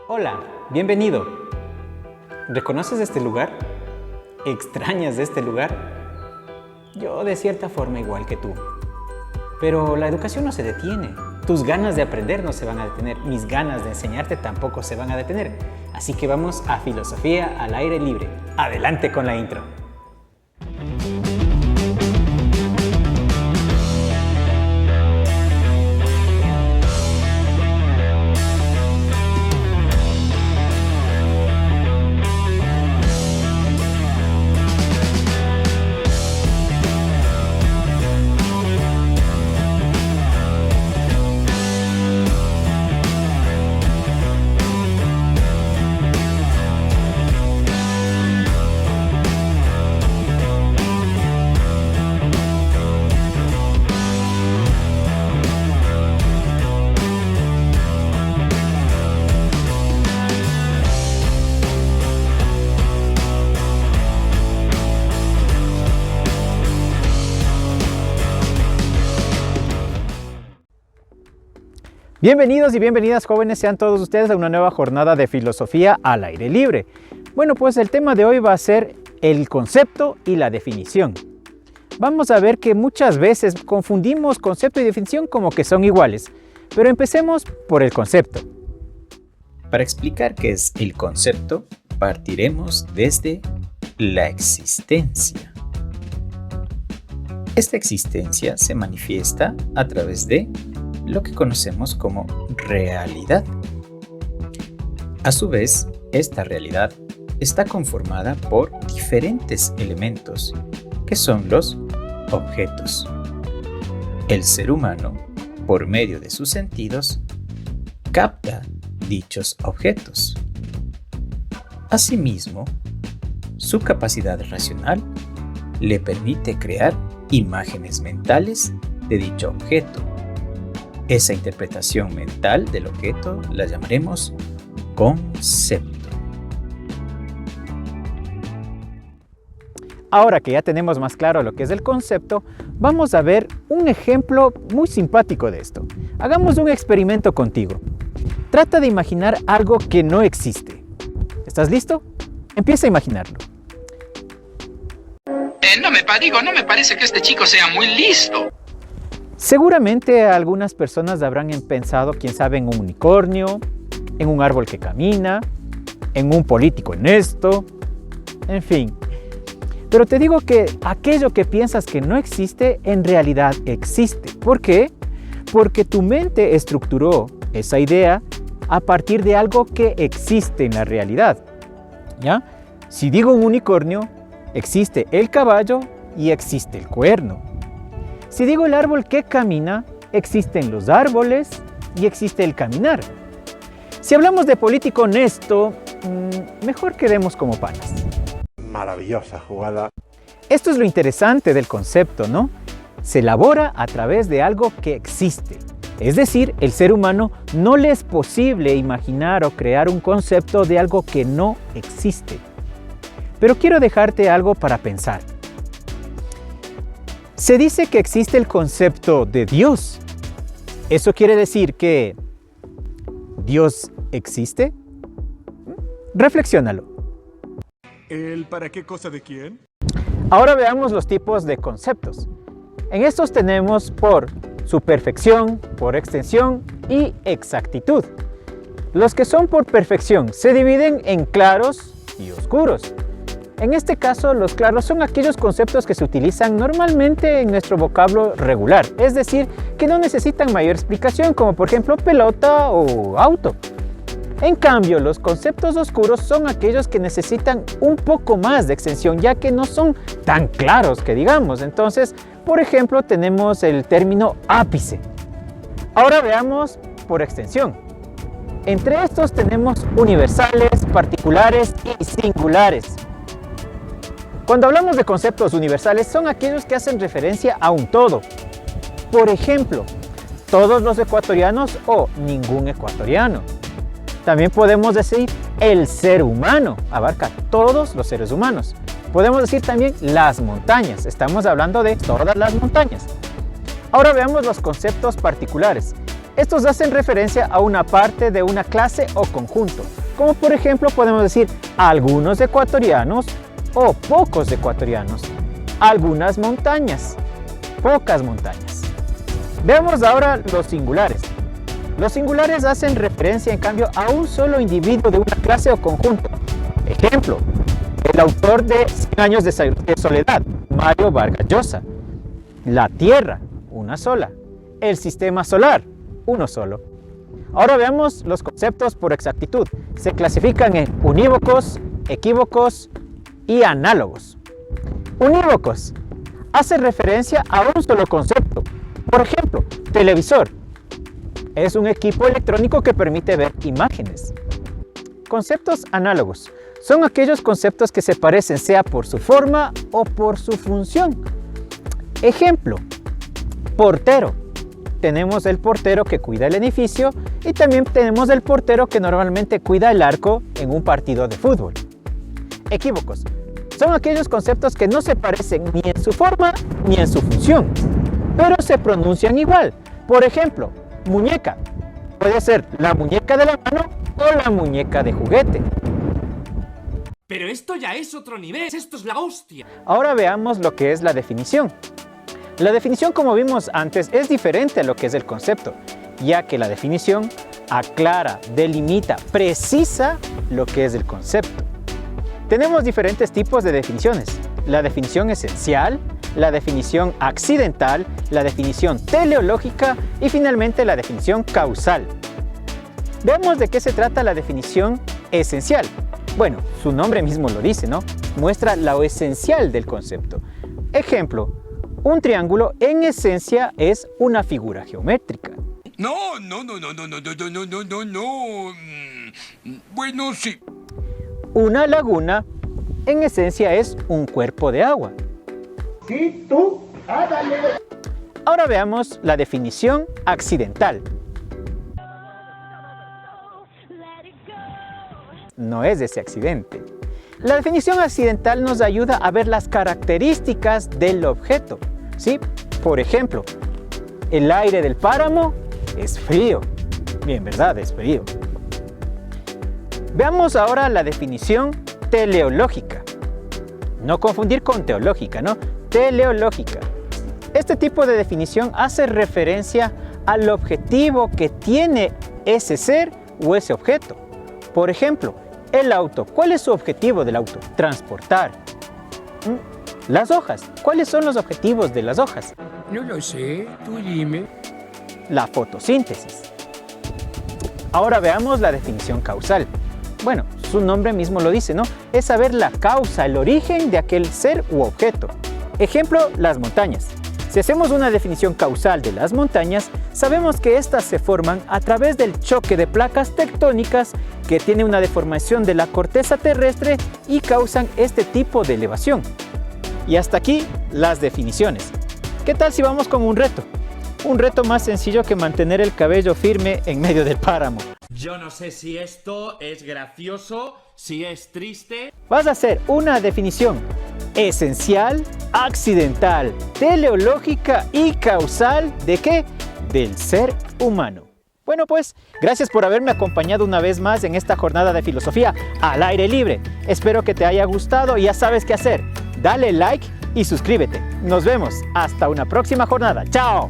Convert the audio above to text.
Hola, bienvenido. ¿Reconoces este lugar? ¿Extrañas este lugar? Yo de cierta forma igual que tú. Pero la educación no se detiene. Tus ganas de aprender no se van a detener. Mis ganas de enseñarte tampoco se van a detener. Así que vamos a Filosofía al Aire Libre. Adelante con la intro. Bienvenidos y bienvenidas jóvenes, sean todos ustedes a una nueva jornada de Filosofía al Aire Libre. Bueno, pues el tema de hoy va a ser el concepto y la definición. Vamos a ver que muchas veces confundimos concepto y definición como que son iguales, pero empecemos por el concepto. Para explicar qué es el concepto, partiremos desde la existencia. Esta existencia se manifiesta a través de lo que conocemos como realidad. A su vez, esta realidad está conformada por diferentes elementos, que son los objetos. El ser humano, por medio de sus sentidos, capta dichos objetos. Asimismo, su capacidad racional le permite crear imágenes mentales de dicho objeto. Esa interpretación mental del objeto la llamaremos concepto. Ahora que ya tenemos más claro lo que es el concepto, vamos a ver un ejemplo muy simpático de esto. Hagamos un experimento contigo. Trata de imaginar algo que no existe. ¿Estás listo? Empieza a imaginarlo. No me parece que este chico sea muy listo. Seguramente algunas personas habrán pensado, quién sabe, en un unicornio, en un árbol que camina, en un político honesto, en fin. Pero te digo que aquello que piensas que no existe, en realidad existe. ¿Por qué? Porque tu mente estructuró esa idea a partir de algo que existe en la realidad. ¿Ya? Si digo un unicornio, existe el caballo y existe el cuerno. Si digo el árbol que camina, existen los árboles y existe el caminar. Si hablamos de político honesto, mejor quedemos como panas. Maravillosa jugada. Esto es lo interesante del concepto, ¿no? Se elabora a través de algo que existe. Es decir, el ser humano no le es posible imaginar o crear un concepto de algo que no existe. Pero quiero dejarte algo para pensar. Se dice que existe el concepto de Dios. ¿Eso quiere decir que Dios existe? Reflexiónalo. ¿El para qué cosa de quién? Ahora veamos los tipos de conceptos. En estos tenemos por su perfección, por extensión y exactitud. Los que son por perfección se dividen en claros y oscuros. En este caso, los claros son aquellos conceptos que se utilizan normalmente en nuestro vocablo regular, es decir, que no necesitan mayor explicación, como por ejemplo pelota o auto. En cambio, los conceptos oscuros son aquellos que necesitan un poco más de extensión, ya que no son tan claros que digamos. Entonces, por ejemplo, tenemos el término ápice. Ahora veamos por extensión. Entre estos tenemos universales, particulares y singulares. Cuando hablamos de conceptos universales, son aquellos que hacen referencia a un todo. Por ejemplo, todos los ecuatorianos o ningún ecuatoriano. También podemos decir el ser humano, abarca todos los seres humanos. Podemos decir también las montañas, estamos hablando de todas las montañas. Ahora veamos los conceptos particulares. Estos hacen referencia a una parte de una clase o conjunto, como por ejemplo podemos decir algunos ecuatorianos o pocos ecuatorianos, algunas montañas, pocas montañas. Veamos ahora los singulares. Los singulares hacen referencia en cambio a un solo individuo de una clase o conjunto. Ejemplo, el autor de 100 años de soledad, Mario Vargas Llosa. La Tierra, una sola. El sistema solar, uno solo. Ahora veamos los conceptos por exactitud. Se clasifican en unívocos, equívocos y análogos. Unívocos hace referencia a un solo concepto. Por ejemplo, televisor. Es un equipo electrónico que permite ver imágenes. Conceptos análogos son aquellos conceptos que se parecen sea por su forma o por su función. Ejemplo, portero. Tenemos el portero que cuida el edificio y también tenemos el portero que normalmente cuida el arco en un partido de fútbol. Equívocos son aquellos conceptos que no se parecen ni en su forma ni en su función, pero se pronuncian igual. Por ejemplo, muñeca. Puede ser la muñeca de la mano o la muñeca de juguete. Pero esto ya es otro nivel, esto es la hostia. Ahora veamos lo que es la definición. La definición, como vimos antes, es diferente a lo que es el concepto, ya que la definición aclara, delimita, precisa lo que es el concepto. Tenemos diferentes tipos de definiciones. La definición esencial, la definición accidental, la definición teleológica y finalmente la definición causal. Veamos de qué se trata la definición esencial. Bueno, su nombre mismo lo dice, ¿no? Muestra lo esencial del concepto. Ejemplo, un triángulo en esencia es una figura geométrica. No. Bueno, sí. Una laguna en esencia es un cuerpo de agua. Sí, tú, dale. Ahora veamos la definición accidental. No es ese accidente. La definición accidental nos ayuda a ver las características del objeto, ¿sí? Por ejemplo, el aire del páramo es frío. Bien, ¿verdad? Es frío. Veamos ahora la definición teleológica. No confundir con teológica, ¿no? Teleológica. Este tipo de definición hace referencia al objetivo que tiene ese ser o ese objeto. Por ejemplo, el auto. ¿Cuál es su objetivo del auto? Transportar. Las hojas. ¿Cuáles son los objetivos de las hojas? No lo sé, tú dime. La fotosíntesis. Ahora veamos la definición causal. Bueno, su nombre mismo lo dice, ¿no? Es saber la causa, el origen de aquel ser u objeto. Ejemplo, las montañas. Si hacemos una definición causal de las montañas, sabemos que éstas se forman a través del choque de placas tectónicas que tiene una deformación de la corteza terrestre y causan este tipo de elevación. Y hasta aquí las definiciones. ¿Qué tal si vamos con un reto? Un reto más sencillo que mantener el cabello firme en medio del páramo. Yo no sé si esto es gracioso, si es triste. Vas a hacer una definición esencial, accidental, teleológica y causal ¿de qué? Del ser humano. Bueno pues, gracias por haberme acompañado una vez más en esta jornada de filosofía al aire libre. Espero que te haya gustado y ya sabes qué hacer. Dale like y suscríbete. Nos vemos hasta una próxima jornada. ¡Chao!